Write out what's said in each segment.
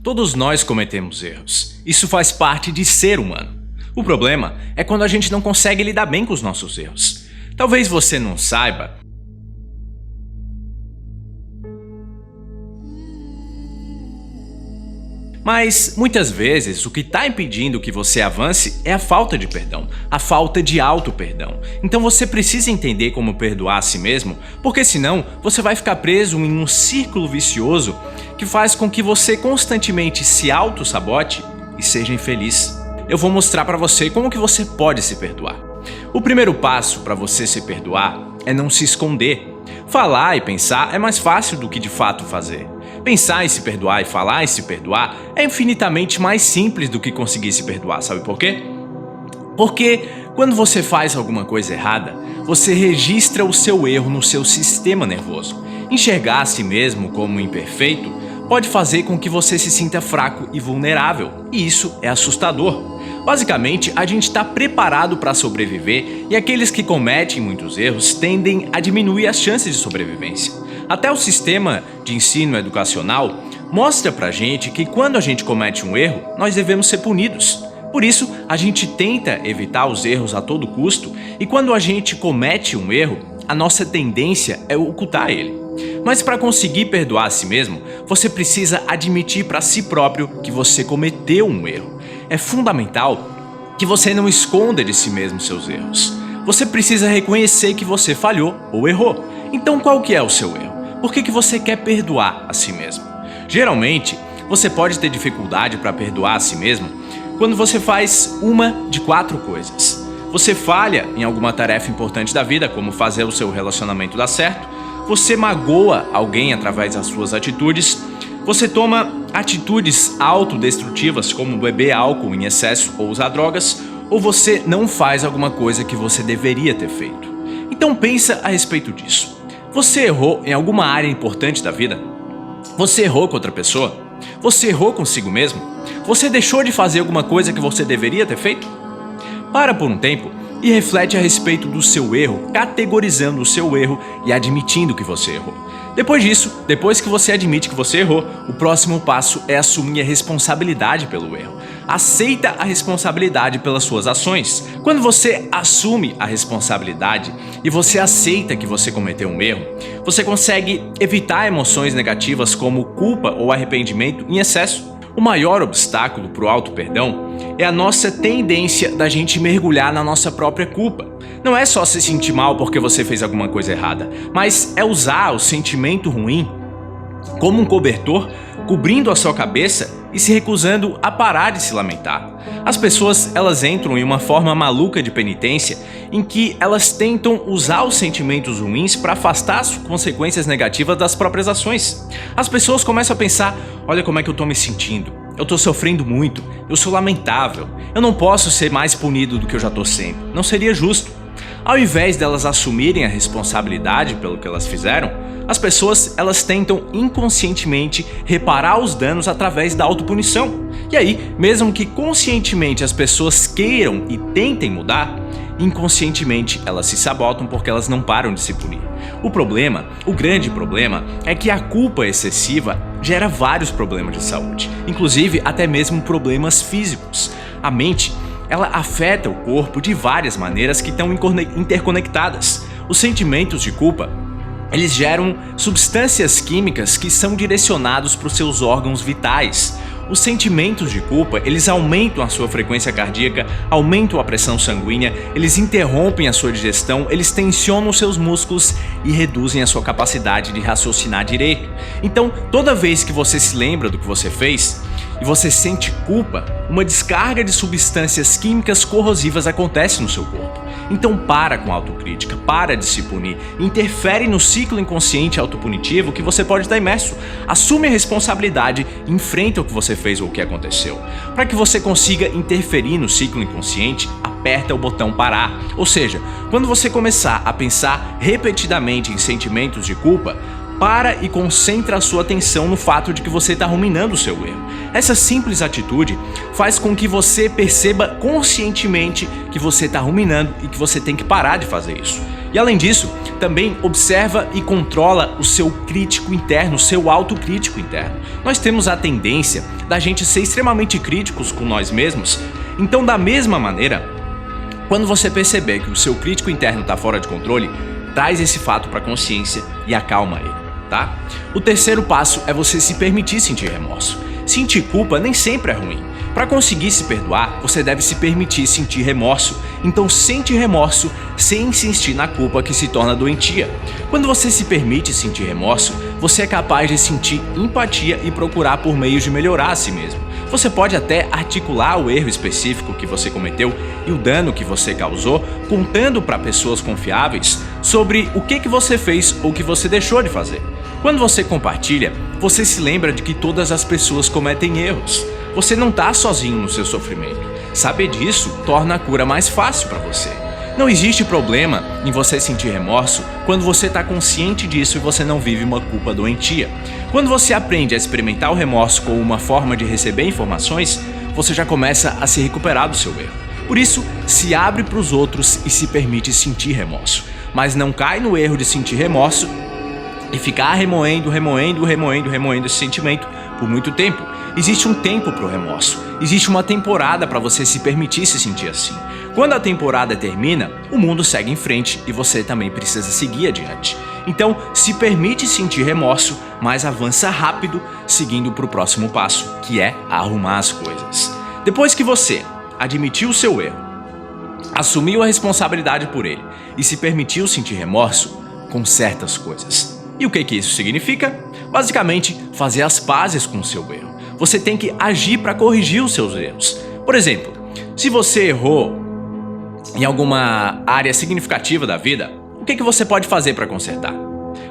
Todos nós cometemos erros. Isso faz parte de ser humano. O problema é quando a gente não consegue lidar bem com os nossos erros. Talvez você não saiba, mas muitas vezes o que está impedindo que você avance é a falta de perdão, a falta de auto-perdão. Então você precisa entender como perdoar a si mesmo, porque senão você vai ficar preso em um círculo vicioso que faz com que você constantemente se auto-sabote e seja infeliz. Eu vou mostrar para você como que você pode se perdoar. O primeiro passo para você se perdoar é não se esconder. Falar e pensar é mais fácil do que de fato fazer. Pensar em se perdoar e falar em se perdoar é infinitamente mais simples do que conseguir se perdoar, sabe por quê? Porque quando você faz alguma coisa errada, você registra o seu erro no seu sistema nervoso. Enxergar a si mesmo como imperfeito pode fazer com que você se sinta fraco e vulnerável, e isso é assustador. Basicamente, a gente está preparado para sobreviver e aqueles que cometem muitos erros tendem a diminuir as chances de sobrevivência. Até o sistema de ensino educacional mostra pra gente que quando a gente comete um erro, nós devemos ser punidos. Por isso, a gente tenta evitar os erros a todo custo e quando a gente comete um erro, a nossa tendência é ocultar ele. Mas para conseguir perdoar a si mesmo, você precisa admitir para si próprio que você cometeu um erro. É fundamental que você não esconda de si mesmo seus erros. Você precisa reconhecer que você falhou ou errou. Então qual que é o seu erro? Por que você quer perdoar a si mesmo? Geralmente, você pode ter dificuldade para perdoar a si mesmo quando você faz uma de 4 coisas. Você falha em alguma tarefa importante da vida, como fazer o seu relacionamento dar certo. Você magoa alguém através das suas atitudes. Você toma atitudes autodestrutivas, como beber álcool em excesso ou usar drogas. Ou você não faz alguma coisa que você deveria ter feito. Então pensa a respeito disso. Você errou em alguma área importante da vida? Você errou com outra pessoa? Você errou consigo mesmo? Você deixou de fazer alguma coisa que você deveria ter feito? Para por um tempo e reflete a respeito do seu erro, categorizando o seu erro e admitindo que você errou. Depois disso, depois que você admite que você errou, o próximo passo é assumir a responsabilidade pelo erro. Aceita a responsabilidade pelas suas ações. Quando você assume a responsabilidade e você aceita que você cometeu um erro, você consegue evitar emoções negativas como culpa ou arrependimento em excesso. O maior obstáculo para o auto-perdão é a nossa tendência da gente mergulhar na nossa própria culpa. Não é só se sentir mal porque você fez alguma coisa errada, mas é usar o sentimento ruim como um cobertor, cobrindo a sua cabeça e se recusando a parar de se lamentar. As pessoas, elas entram em uma forma maluca de penitência em que elas tentam usar os sentimentos ruins para afastar as consequências negativas das próprias ações. As pessoas começam a pensar, olha como é que eu tô me sentindo, eu tô sofrendo muito, eu sou lamentável, eu não posso ser mais punido do que eu já tô sendo, não seria justo. Ao invés delas assumirem a responsabilidade pelo que elas fizeram, as pessoas elas tentam inconscientemente reparar os danos através da autopunição. E aí, mesmo que conscientemente as pessoas queiram e tentem mudar, inconscientemente elas se sabotam porque elas não param de se punir. O grande problema, é que a culpa excessiva gera vários problemas de saúde, inclusive até mesmo problemas físicos. A mente ela afeta o corpo de várias maneiras que estão interconectadas. Os sentimentos de culpa, eles geram substâncias químicas que são direcionados para os seus órgãos vitais. Os sentimentos de culpa, eles aumentam a sua frequência cardíaca, aumentam a pressão sanguínea, eles interrompem a sua digestão, eles tensionam os seus músculos e reduzem a sua capacidade de raciocinar direito. Então, toda vez que você se lembra do que você fez e você sente culpa, uma descarga de substâncias químicas corrosivas acontece no seu corpo. Então para com a autocrítica, para de se punir, interfere no ciclo inconsciente autopunitivo que você pode estar imerso. Assume a responsabilidade, enfrenta o que você fez ou o que aconteceu. Para que você consiga interferir no ciclo inconsciente, aperta o botão parar. Ou seja, quando você começar a pensar repetidamente em sentimentos de culpa, para e concentra a sua atenção no fato de que você está ruminando o seu erro. Essa simples atitude faz com que você perceba conscientemente que você está ruminando e que você tem que parar de fazer isso. E além disso, também observa e controla o seu crítico interno, o seu autocrítico interno. Nós temos a tendência da gente ser extremamente críticos com nós mesmos, então da mesma maneira, quando você perceber que o seu crítico interno está fora de controle, traz esse fato para a consciência e acalma ele, tá? O terceiro passo é você se permitir sentir remorso. Sentir culpa nem sempre é ruim. Para conseguir se perdoar, você deve se permitir sentir remorso. Então sente remorso sem insistir na culpa que se torna doentia. Quando você se permite sentir remorso, você é capaz de sentir empatia e procurar por meios de melhorar a si mesmo. Você pode até articular o erro específico que você cometeu e o dano que você causou, contando para pessoas confiáveis sobre o que você fez ou o que você deixou de fazer. Quando você compartilha, você se lembra de que todas as pessoas cometem erros. Você não está sozinho no seu sofrimento. Saber disso torna a cura mais fácil para você. Não existe problema em você sentir remorso quando você está consciente disso e você não vive uma culpa doentia. Quando você aprende a experimentar o remorso como uma forma de receber informações, você já começa a se recuperar do seu erro. Por isso, se abre para os outros e se permite sentir remorso. Mas não cai no erro de sentir remorso e ficar remoendo esse sentimento por muito tempo. Existe um tempo para o remorso, existe uma temporada para você se permitir se sentir assim. Quando a temporada termina, o mundo segue em frente e você também precisa seguir adiante. Então, se permite sentir remorso, mas avança rápido, seguindo para o próximo passo, que é arrumar as coisas. Depois que você admitiu o seu erro, assumiu a responsabilidade por ele e se permitiu sentir remorso, conserta as coisas. E o que isso significa? Basicamente, fazer as pazes com o seu erro. Você tem que agir para corrigir os seus erros. Por exemplo, se você errou em alguma área significativa da vida, o que você pode fazer para consertar?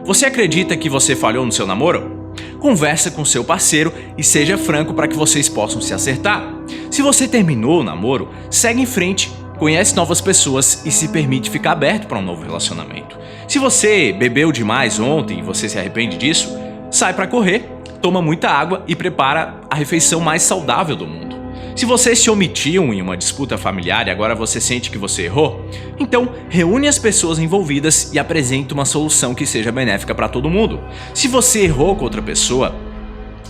Você acredita que você falhou no seu namoro? Conversa com seu parceiro e seja franco para que vocês possam se acertar. Se você terminou o namoro, segue em frente, conhece novas pessoas e se permite ficar aberto para um novo relacionamento. Se você bebeu demais ontem e você se arrepende disso, sai para correr, toma muita água e prepara a refeição mais saudável do mundo. Se você se omitiu em uma disputa familiar e agora você sente que você errou, então reúne as pessoas envolvidas e apresente uma solução que seja benéfica para todo mundo. Se você errou com outra pessoa,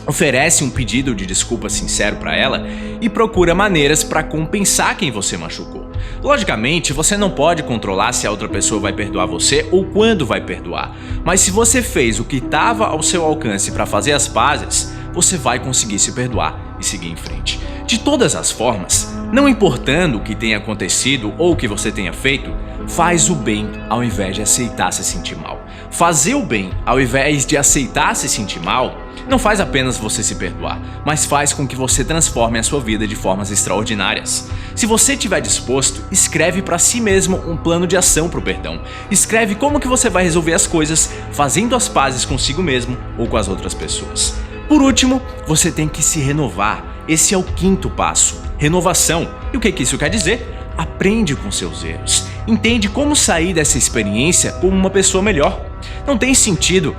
oferece um pedido de desculpa sincero para ela e procura maneiras para compensar quem você machucou. Logicamente, você não pode controlar se a outra pessoa vai perdoar você ou quando vai perdoar, mas se você fez o que estava ao seu alcance para fazer as pazes, você vai conseguir se perdoar e seguir em frente. De todas as formas, não importando o que tenha acontecido ou o que você tenha feito, faz o bem ao invés de aceitar se sentir mal. Fazer o bem ao invés de aceitar se sentir mal não faz apenas você se perdoar, mas faz com que você transforme a sua vida de formas extraordinárias. Se você estiver disposto, escreve para si mesmo um plano de ação para o perdão. Escreve como que você vai resolver as coisas, fazendo as pazes consigo mesmo ou com as outras pessoas. Por último, você tem que se renovar. Esse é o quinto passo, renovação. E o que isso quer dizer? Aprende com seus erros. Entende como sair dessa experiência como uma pessoa melhor. Não tem sentido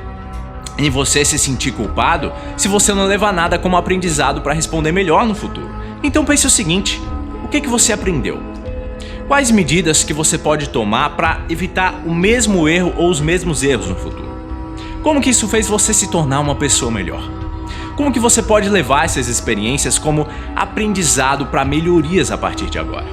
em você se sentir culpado se você não levar nada como aprendizado para responder melhor no futuro. Então pense o seguinte, o que você aprendeu? Quais medidas que você pode tomar para evitar o mesmo erro ou os mesmos erros no futuro? Como que isso fez você se tornar uma pessoa melhor? Como que você pode levar essas experiências como aprendizado para melhorias a partir de agora?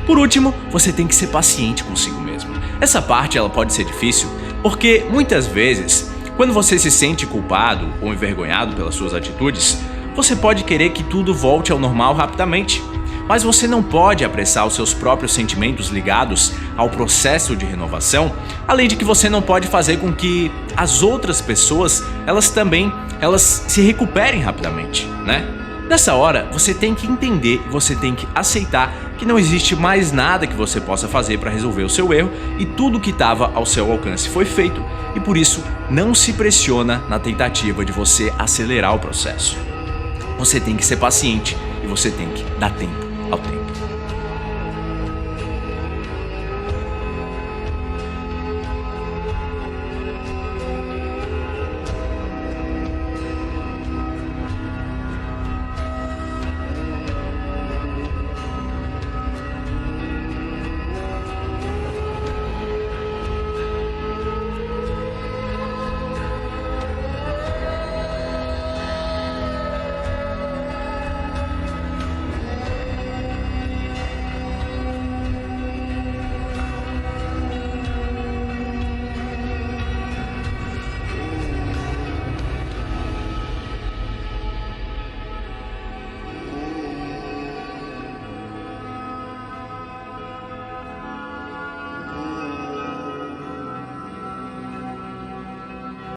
Por último, você tem que ser paciente consigo mesmo. Essa parte ela pode ser difícil porque muitas vezes, quando você se sente culpado ou envergonhado pelas suas atitudes, você pode querer que tudo volte ao normal rapidamente. Mas você não pode apressar os seus próprios sentimentos ligados ao processo de renovação, além de que você não pode fazer com que as outras pessoas, elas se recuperem rapidamente, né? Nessa hora, você tem que entender e você tem que aceitar que não existe mais nada que você possa fazer para resolver o seu erro e tudo que estava ao seu alcance foi feito e por isso não se pressiona na tentativa de você acelerar o processo. Você tem que ser paciente e você tem que dar tempo ao tempo.